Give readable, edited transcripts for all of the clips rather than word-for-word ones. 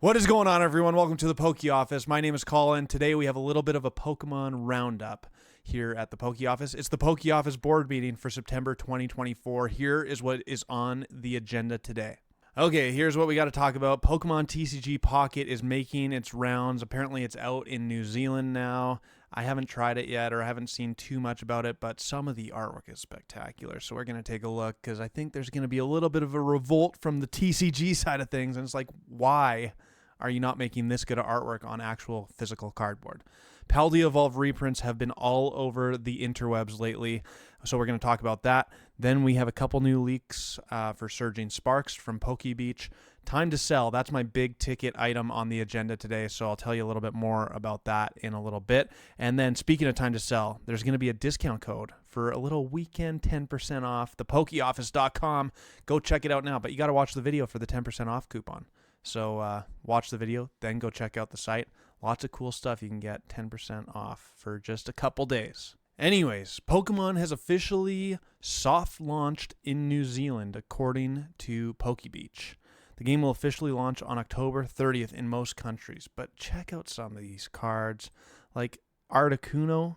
What is going on, everyone? Welcome to the Poke Office. My name is Colin. Today we have a little bit of a Pokemon roundup here at the Poke Office. It's the Poke Office board meeting for September 2024. Here is what is on the agenda today. Okay, here's what we got to talk about. Pokemon TCG Pocket is making its rounds. Apparently it's out in New Zealand now. I haven't tried it yet, or I haven't seen too much about it, but some of the artwork is spectacular. So we're going to take a look because I think there's going to be a little bit of a revolt from the TCG side of things. And it's like, why are you not making this good of artwork on actual physical cardboard? Paldea Evolved reprints have been all over the interwebs lately, so we're going to talk about that. Then we have a couple new leaks for Surging Sparks from Poke Beach. Time to sell, that's my big ticket item on the agenda today, so I'll tell you a little bit more about that in a little bit. And then speaking of time to sell, there's going to be a discount code for a little weekend 10% off, thepokeoffice.com. Go check it out now, but you got to watch the video for the 10% off coupon. So watch the video, then go check out the site. Lots of cool stuff. You can get 10% off for just a couple days. Anyways, Pokemon has officially soft launched in New Zealand, according to Poke Beach. The game will officially launch on October 30th in most countries. But check out some of these cards. Like Articuno,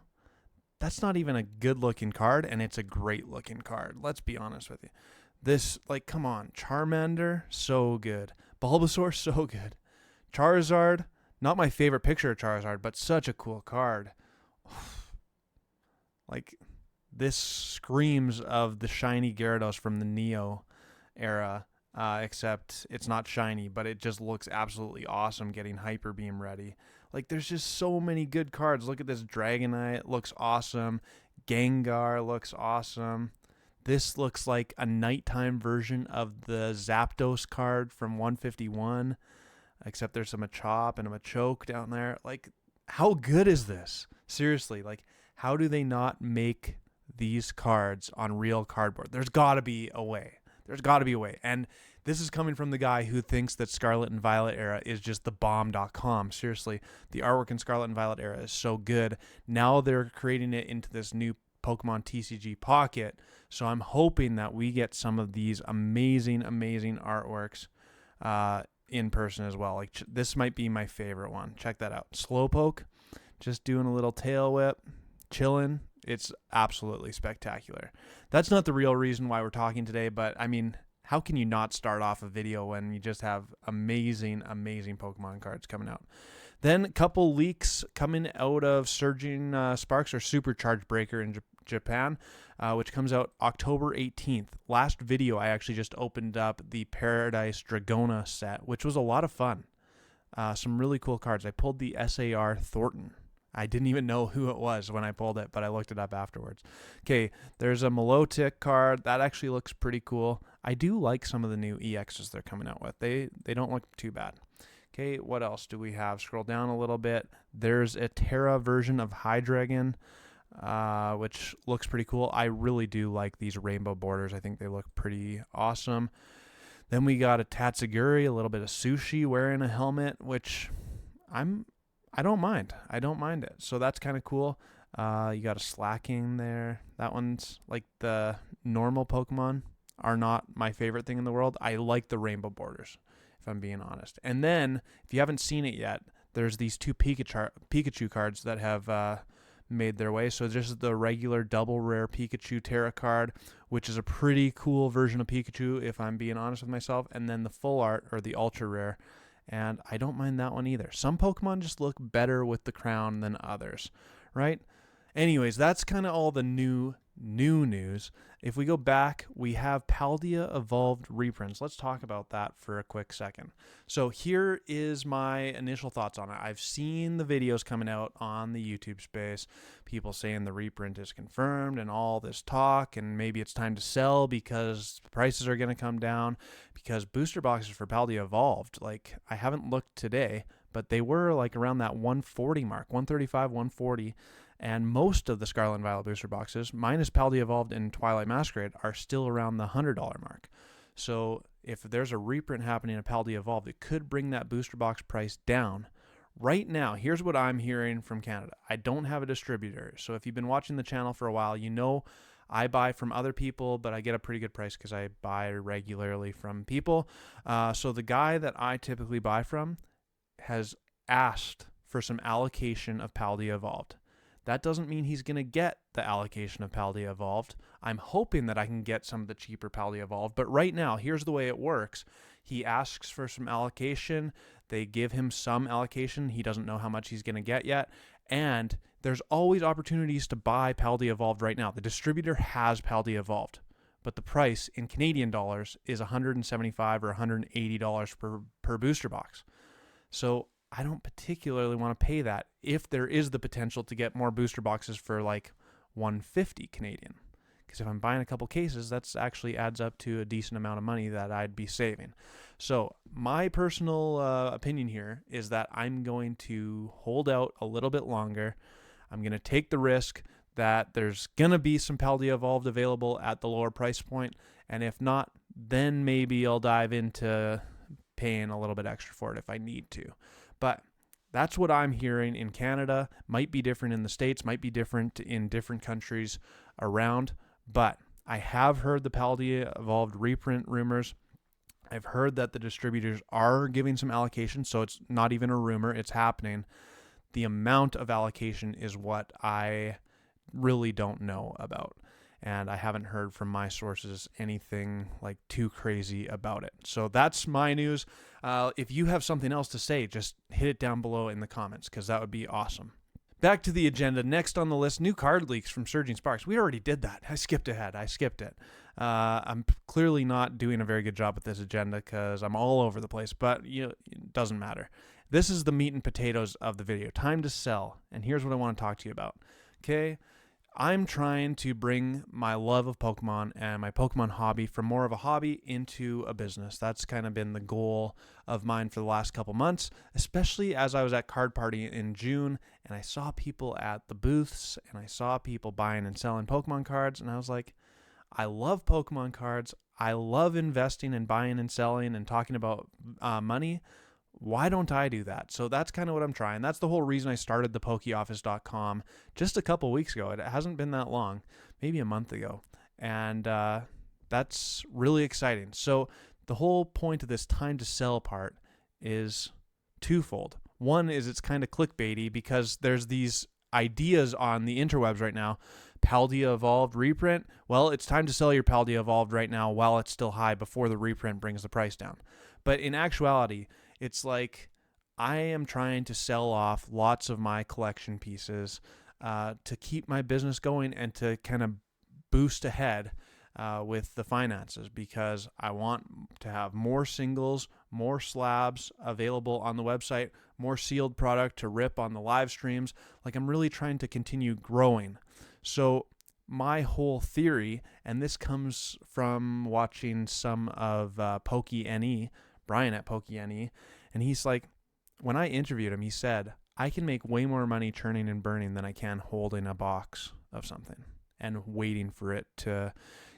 that's not even a good-looking card, and it's a great-looking card. Let's be honest with you. This, like, come on. Charmander, so good. Bulbasaur, so good. Charizard, not my favorite picture of Charizard, but such a cool card. Like, this screams of the shiny Gyarados from the Neo era, except it's not shiny, but it just looks absolutely awesome getting Hyper Beam ready. Like, there's just so many good cards. Look at this Dragonite. It looks awesome. Gengar looks awesome. This looks like a nighttime version of the Zapdos card from 151, except there's a Machop and a Machoke down there. Like, how good is this? Seriously, like, how do they not make these cards on real cardboard? There's got to be a way. There's got to be a way. And this is coming from the guy who thinks that Scarlet and Violet era is just the bomb.com. Seriously, the artwork in Scarlet and Violet era is so good. Now they're creating it into this new Pokemon TCG Pocket, so I'm hoping that we get some of these amazing artworks in person as well. Like, this might be my favorite one. Check that out. Slowpoke, just doing a little tail whip, chilling. It's absolutely spectacular. That's not the real reason why we're talking today, but I mean, how can you not start off a video when you just have amazing Pokemon cards coming out? Then a couple leaks coming out of Surging Sparks or Supercharged Breaker in Japan, which comes out October 18th. Last video, I actually just opened up the Paradise Dragona set, which was a lot of fun. Some really cool cards. I pulled the SAR Thornton. I didn't even know who it was when I pulled it, but I looked it up afterwards. Okay, there's a Milotic card. That actually looks pretty cool. I do like some of the new EXs they're coming out with. They don't look too bad. Okay, what else do we have? Scroll down a little bit. There's a Terra version of Hydreigon, which looks pretty cool. I really do like these rainbow borders. I think they look pretty awesome. Then we got a Tatsugiri, a little bit of Sushi wearing a helmet, which I don't mind. I don't mind it. So that's kind of cool. You got a Slacking there. That one's like the normal Pokemon are not my favorite thing in the world. I like the rainbow borders, if I'm being honest. And then, if you haven't seen it yet, there's these two Pikachu cards that have made their way. So this is the regular double rare Pikachu Terra card, which is a pretty cool version of Pikachu, if I'm being honest with myself. And then the full art, or the ultra rare, and I don't mind that one either. Some Pokemon just look better with the crown than others, right? Anyways, that's kind of all the new news. If we go back, we have Paldea Evolved reprints. Let's talk about that for a quick second. So here is my initial thoughts on it. I've seen the videos coming out on the YouTube space, people saying the reprint is confirmed and all this talk, and maybe it's time to sell because prices are going to come down, because booster boxes for Paldea Evolved, like, I haven't looked today, but they were like around that 140 mark, 135, 140. And most of the Scarlet and Violet booster boxes, minus Paldea Evolved and Twilight Masquerade, are still around the $100 mark. So if there's a reprint happening in Paldea Evolved, it could bring that booster box price down. Right now, here's what I'm hearing from Canada. I don't have a distributor. So if you've been watching the channel for a while, you know I buy from other people, but I get a pretty good price because I buy regularly from people. So the guy that I typically buy from has asked for some allocation of Paldea Evolved. That doesn't mean he's going to get the allocation of Paldea Evolved. I'm hoping that I can get some of the cheaper Paldea Evolved, but right now, here's the way it works. He asks for some allocation. They give him some allocation. He doesn't know how much he's going to get yet, and there's always opportunities to buy Paldea Evolved right now. The distributor has Paldea Evolved, but the price in Canadian dollars is $175 or $180 per booster box. So I don't particularly want to pay that if there is the potential to get more booster boxes for like 150 Canadian. Because if I'm buying a couple cases, that's actually adds up to a decent amount of money that I'd be saving. So my personal opinion here is that I'm going to hold out a little bit longer. I'm going to take the risk that there's going to be some Paldea Evolved available at the lower price point. And if not, then maybe I'll dive into paying a little bit extra for it if I need to. But that's what I'm hearing in Canada. Might be different in the States, might be different in different countries around. But I have heard the Paldea Evolved reprint rumors. I've heard that the distributors are giving some allocation, so it's not even a rumor, it's happening. The amount of allocation is what I really don't know about. And I haven't heard from my sources anything like too crazy about it. So that's my news. If you have something else to say, just hit it down below in the comments, because that would be awesome. Back to the agenda. Next on the list, new card leaks from Surging Sparks. We already did that. I skipped ahead. I skipped it. I'm clearly not doing a very good job with this agenda because I'm all over the place, but it doesn't matter. This is the meat and potatoes of the video. Time to sell. And here's what I want to talk to you about. Okay? I'm trying to bring my love of Pokemon and my Pokemon hobby from more of a hobby into a business. That's kind of been the goal of mine for the last couple months, especially as I was at Card Party in June and I saw people at the booths and I saw people buying and selling Pokemon cards, and I was like, I love Pokemon cards. I love investing and buying and selling and talking about money. Why don't I do that? So that's kind of what I'm trying. That's the whole reason I started the PokeOffice.com just a couple weeks ago. It hasn't been that long, maybe a month ago. And that's really exciting. So the whole point of this time to sell part is twofold. One is it's kind of clickbaity because there's these ideas on the interwebs right now. Paldea Evolved reprint. Well, it's time to sell your Paldea Evolved right now while it's still high before the reprint brings the price down. But in actuality, it's like I am trying to sell off lots of my collection pieces to keep my business going and to kind of boost ahead with the finances, because I want to have more singles, more slabs available on the website, more sealed product to rip on the live streams. Like, I'm really trying to continue growing. So my whole theory, and this comes from watching some of PokeNE, Brian at PokeNE, and he's like, when I interviewed him, he said, I can make way more money churning and burning than I can holding a box of something and waiting for it to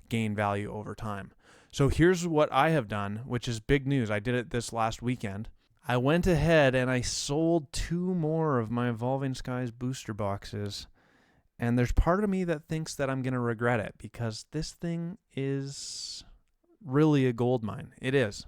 gain value over time. So here's what I have done, which is big news. I did it this last weekend. I went ahead and I sold 2 more of my Evolving Skies booster boxes. And there's part of me that thinks that I'm going to regret it, because this thing is really a gold mine. It is.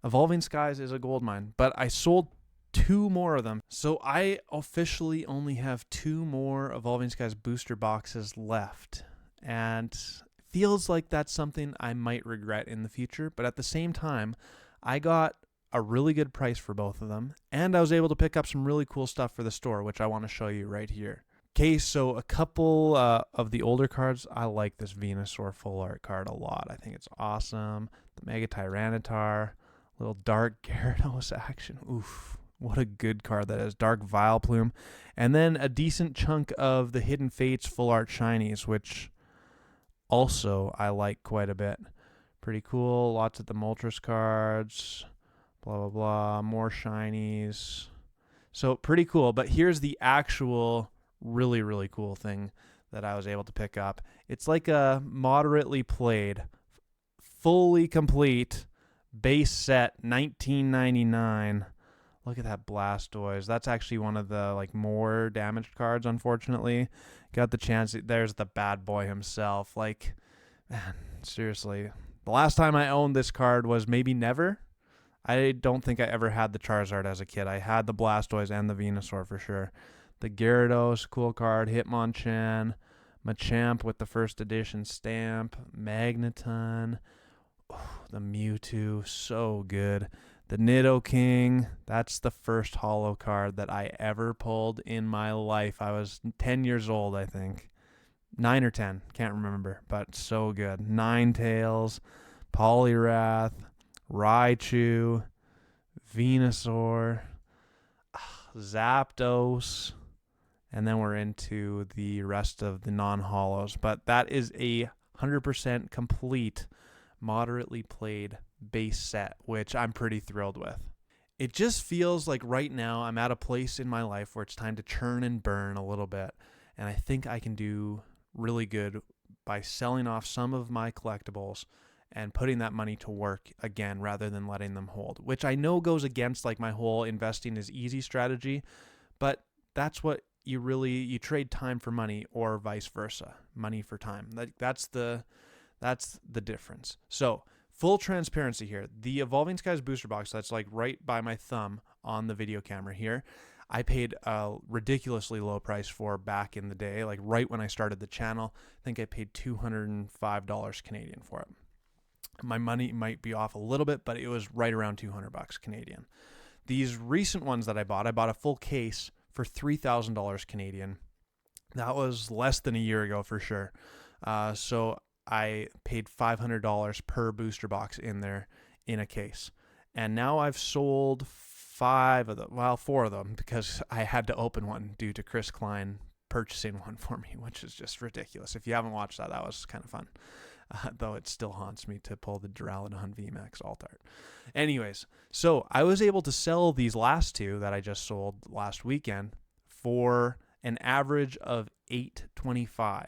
Evolving Skies is a gold mine, but I sold 2 more of them. So I officially only have 2 more Evolving Skies booster boxes left. And it feels like that's something I might regret in the future. But at the same time, I got a really good price for both of them. And I was able to pick up some really cool stuff for the store, which I want to show you right here. Okay, so a couple of the older cards. I like this Venusaur full art card a lot. I think it's awesome. The Mega Tyranitar. Little Dark Gyarados action. Oof, what a good card that is. Dark Vileplume. And then a decent chunk of the Hidden Fates full art shinies, which also I like quite a bit. Pretty cool. Lots of the Moltres cards. Blah, blah, blah. More shinies. So pretty cool. But here's the actual really, really cool thing that I was able to pick up. It's like a moderately played, fully complete base set, 1999. Look at that Blastoise. That's actually one of the more damaged cards, unfortunately. Got the chance. There's the bad boy himself. Man, seriously. The last time I owned this card was maybe never. I don't think I ever had the Charizard as a kid. I had the Blastoise and the Venusaur for sure. The Gyarados, cool card. Hitmonchan, Machamp with the first edition stamp. Magneton. Oh, the Mewtwo, so good. The Nidoking, that's the first holo card that I ever pulled in my life. I was 10 years old, I think. 9 or 10, can't remember, but so good. Ninetales, Poliwrath, Raichu, Venusaur, Zapdos, and then we're into the rest of the non-holos. But that is a 100% complete, moderately played base set, which I'm pretty thrilled with. It just feels like right now I'm at a place in my life where it's time to churn and burn a little bit, and I think I can do really good by selling off some of my collectibles and putting that money to work again rather than letting them hold, which I know goes against like my whole investing is easy strategy, but that's what you trade time for money or vice versa, money for time. That's the difference. So full transparency here, the Evolving Skies booster box that's like right by my thumb on the video camera here, I paid a ridiculously low price for back in the day, like right when I started the channel. I think I paid $205 Canadian for it. My money might be off a little bit, but it was right around $200 Canadian. These recent ones that I bought a full case for $3,000 Canadian. That was less than a year ago for sure. So I paid $500 per booster box in there in a case. And now I've sold four of them, because I had to open one due to Chris Klein purchasing one for me, which is just ridiculous. If you haven't watched that, that was kind of fun. Though it still haunts me to pull the Duraludon VMAX Alt-Art. Anyways, so I was able to sell these last two that I just sold last weekend for an average of $8.25.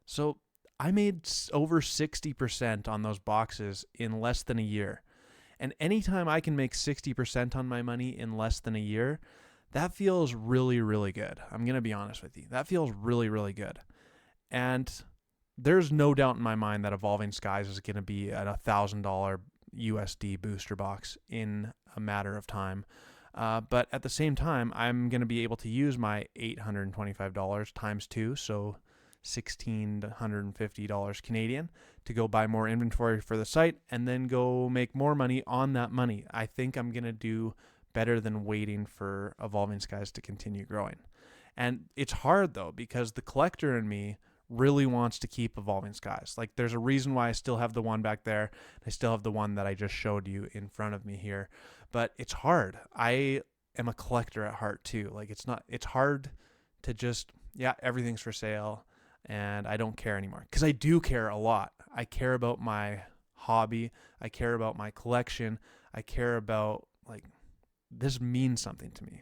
So I made over 60% on those boxes in less than a year. And anytime I can make 60% on my money in less than a year, that feels really, really good. I'm going to be honest with you. That feels really, really good. And there's no doubt in my mind that Evolving Skies is going to be at $1,000 USD booster box in a matter of time. But at the same time, I'm going to be able to use my $825 times 2, so $1,650 Canadian, to go buy more inventory for the site and then go make more money on that money. I think I'm going to do better than waiting for Evolving Skies to continue growing. And it's hard though, because the collector in me really wants to keep Evolving Skies. Like there's a reason why I still have the one back there. I still have the one that I just showed you in front of me here, but it's hard. I am a collector at heart too. Like it's hard to just, everything's for sale and I don't care anymore, because I do care a lot. I care about my hobby. I care about my collection. I care about, like, this means something to me.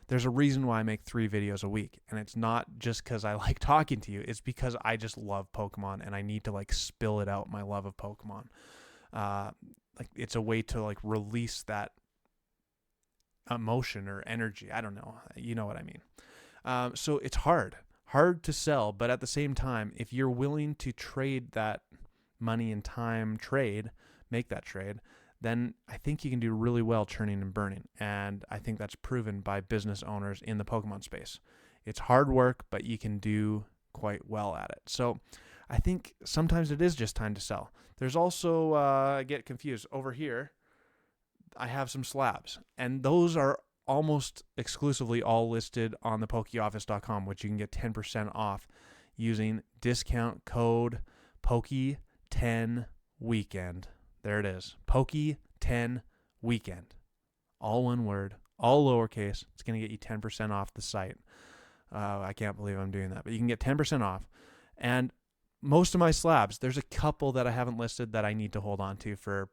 There's a reason why I make 3 videos a week, and it's not just because I like talking to you. It's because I just love Pokemon, and I need to like spill it out, my love of Pokemon. Like it's a way to like release that emotion or energy. I don't know. You know what I mean? So it's hard to sell, but at the same time, if you're willing to trade that money and time make that trade, then I think you can do really well churning and burning. And I think that's proven by business owners in the Pokemon space. It's hard work, but you can do quite well at it. So I think sometimes it is just time to sell. There's also, I get confused, over here, I have some slabs, and those are almost exclusively all listed on the PokeOffice.com, which you can get 10% off using discount code POKE10weekend. There it is. POKE10weekend. All one word, all lowercase. It's going to get you 10% off the site. I can't believe I'm doing that, but you can get 10% off. And most of my slabs, there's a couple that I haven't listed that I need to hold on to for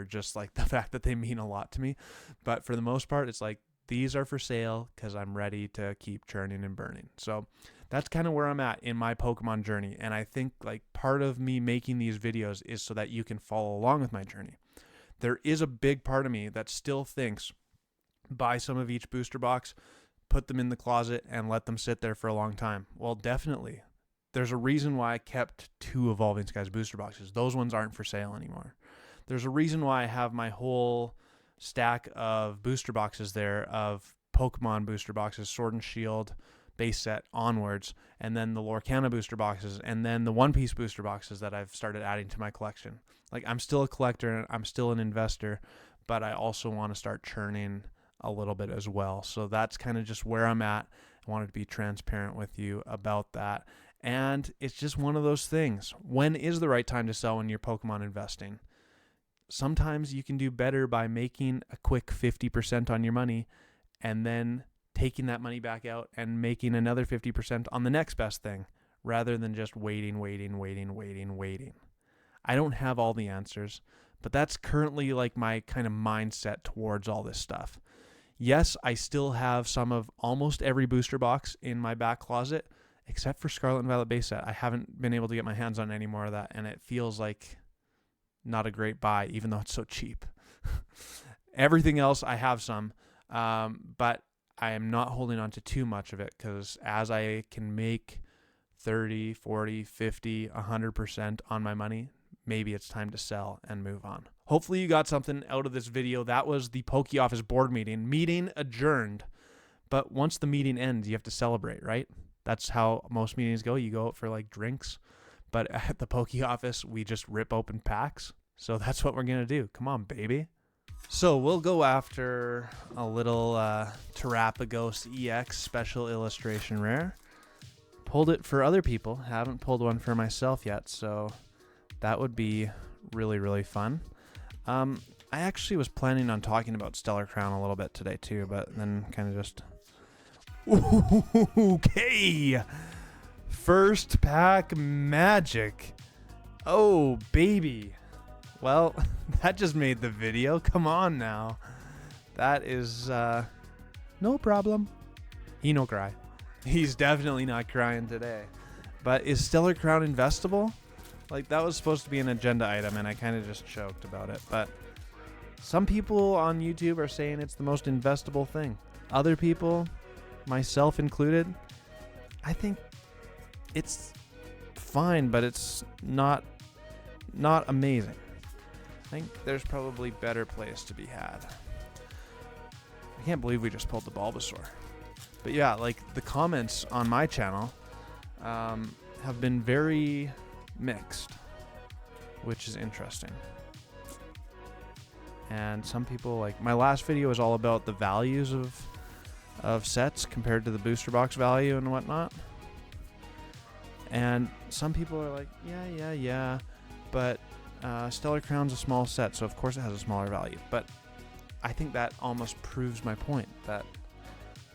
just like the fact that they mean a lot to me. But for the most part, it's like these are for sale because I'm ready to keep churning and burning. So that's kind of where I'm at in my Pokemon journey. And I think like part of me making these videos is so that you can follow along with my journey. There is a big part of me that still thinks buy some of each booster box, put them in the closet, and let them sit there for a long time. Well, definitely. There's a reason why I kept 2 Evolving Skies booster boxes. Those ones aren't for sale anymore. There's a reason why I have my whole stack of booster boxes there, of Pokemon booster boxes, Sword and Shield base set onwards, and then the Lorcana booster boxes, and then the One Piece booster boxes that I've started adding to my collection. Like, I'm still a collector, and I'm still an investor, but I also want to start churning a little bit as well. So that's kind of just where I'm at. I wanted to be transparent with you about that. And it's just one of those things. When is the right time to sell when you're Pokemon investing? Sometimes you can do better by making a quick 50% on your money and then taking that money back out and making another 50% on the next best thing, rather than just waiting. I don't have all the answers, but that's currently like my kind of mindset towards all this stuff. Yes, I still have some of almost every booster box in my back closet, except for Scarlet and Violet base set. I haven't been able to get my hands on any more of that, and it feels like not a great buy, even though it's so cheap. Everything else, I have some, but I am not holding on to too much of it, because as I can make 30, 40, 50, 100% on my money, maybe it's time to sell and move on. Hopefully you got something out of this video. That was the Poke Office board meeting. Meeting adjourned. But once the meeting ends, you have to celebrate, right? That's how most meetings go. You go out for like drinks. But at the Poke Office, we just rip open packs. So that's what we're going to do. Come on, baby. So we'll go after a little Terrapagos EX special illustration rare. Pulled it for other people. Haven't pulled one for myself yet, so that would be really, really fun. I actually was planning on talking about Stellar Crown a little bit today too, but then kind of just... Okay! First pack magic. Oh, baby. Well, that just made the video. Come on now. That is no problem. He no cry. He's definitely not crying today. But is Stellar Crown investable? Like, that was supposed to be an agenda item, and I kind of just choked about it. But some people on YouTube are saying it's the most investable thing. Other people, myself included, I think it's fine, but it's not amazing. I think there's probably better plays to be had. I can't believe we just pulled the Bulbasaur. But yeah, like, the comments on my channel have been very mixed, which is interesting. And some people, like, my last video was all about the values of sets compared to the booster box value and whatnot. And some people are like, yeah, but Stellar Crown's a small set, so of course it has a smaller value. But I think that almost proves my point, that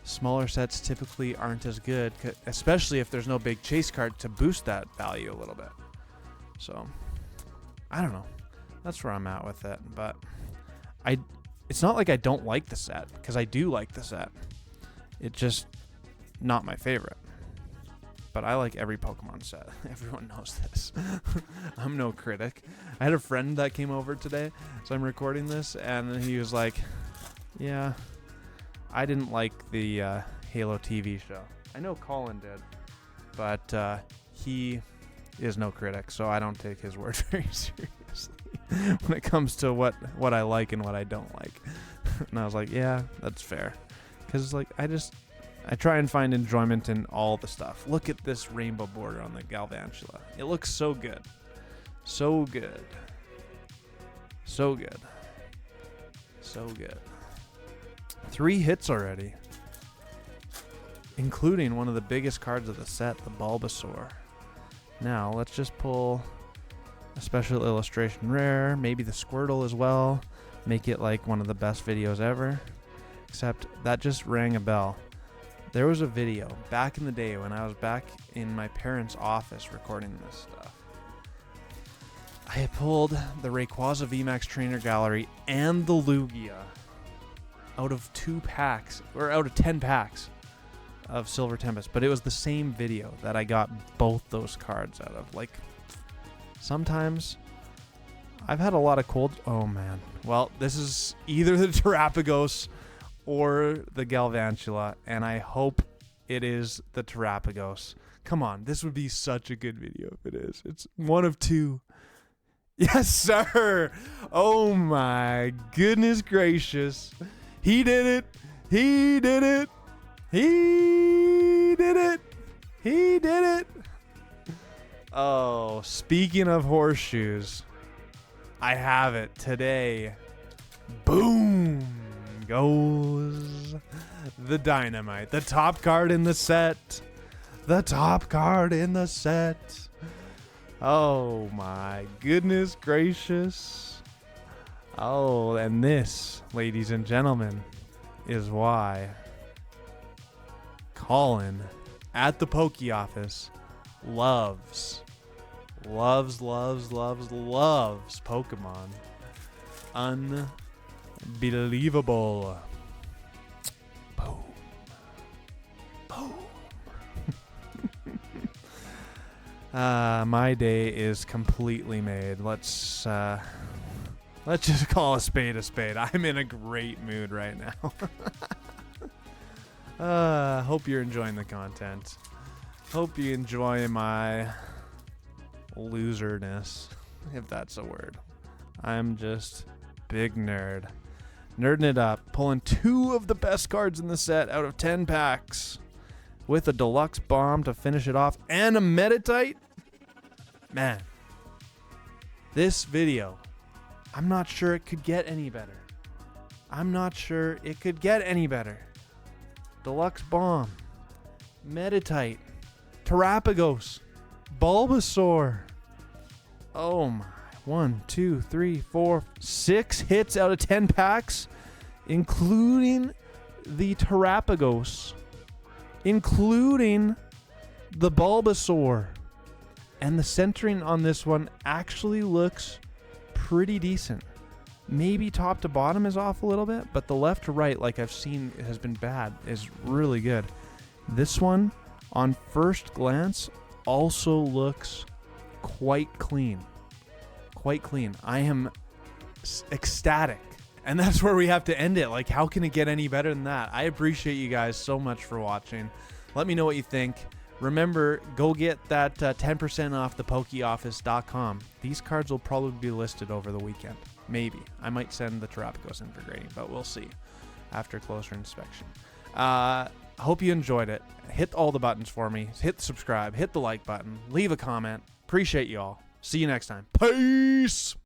smaller sets typically aren't as good, especially if there's no big chase card to boost that value a little bit. So, I don't know. That's where I'm at with it. But it's not like I don't like the set, because I do like the set. It's just not my favorite. But I like every Pokemon set. Everyone knows this. I'm no critic. I had a friend that came over today, so I'm recording this, and he was like, yeah, I didn't like the Halo TV show. I know Colin did, but he is no critic, so I don't take his word very seriously when it comes to what I like and what I don't like. And I was like, yeah, that's fair. Because, like, I try and find enjoyment in all the stuff. Look at this rainbow border on the Galvantula. It looks so good. So good. So good. So good. 3 hits already, including one of the biggest cards of the set, the Bulbasaur. Now, let's just pull a special illustration rare, maybe the Squirtle as well. Make it like one of the best videos ever. Except that just rang a bell. There was a video back in the day when I was back in my parents' office recording this stuff. I had pulled the Rayquaza VMAX Trainer Gallery and the Lugia out of 2 packs, or out of 10 packs of Silver Tempest, but it was the same video that I got both those cards out of. Like, sometimes I've had a lot of cold... Oh, man. Well, this is either the Terrapagos or the Galvantula, and I hope it is the Terrapagos. Come on, this would be such a good video if it is. It's one of 2. Yes, sir. Oh my goodness gracious. He did it. He did it. He did it. He did it. Oh, speaking of horseshoes, I have it today. Boom goes the dynamite. The top card in the set. The top card in the set. Oh my goodness gracious. Oh, and this, ladies and gentlemen, is why Colin at the Poke Office loves Pokemon. Unbelievable. Boom. Boom. My day is completely made. Let's just call a spade a spade. I'm in a great mood right now. Hope you're enjoying the content. Hope you enjoy my loserness, if that's a word. I'm just big nerd. Nerding it up. Pulling 2 of the best cards in the set out of 10 packs. With a deluxe bomb to finish it off. And a Meditite. Man. This video. I'm not sure it could get any better. Deluxe bomb. Meditite. Terrapagos. Bulbasaur. Oh my. 1, 2, 3, 4, 6 hits out of 10 packs, including the Terrapagos, including the Bulbasaur. And the centering on this one actually looks pretty decent. Maybe top to bottom is off a little bit, but the left to right, like I've seen has been bad, is really good. This one, on first glance, also looks quite clean. I am ecstatic. And that's where we have to end it. Like, how can it get any better than that? I appreciate you guys so much for watching. Let me know what you think. Remember, go get that 10% off the pokeoffice.com. These cards will probably be listed over the weekend. Maybe. I might send the Terrapagos in for grading, but we'll see after closer inspection. Hope you enjoyed it. Hit all the buttons for me. Hit subscribe. Hit the like button. Leave a comment. Appreciate you all. See you next time. Peace!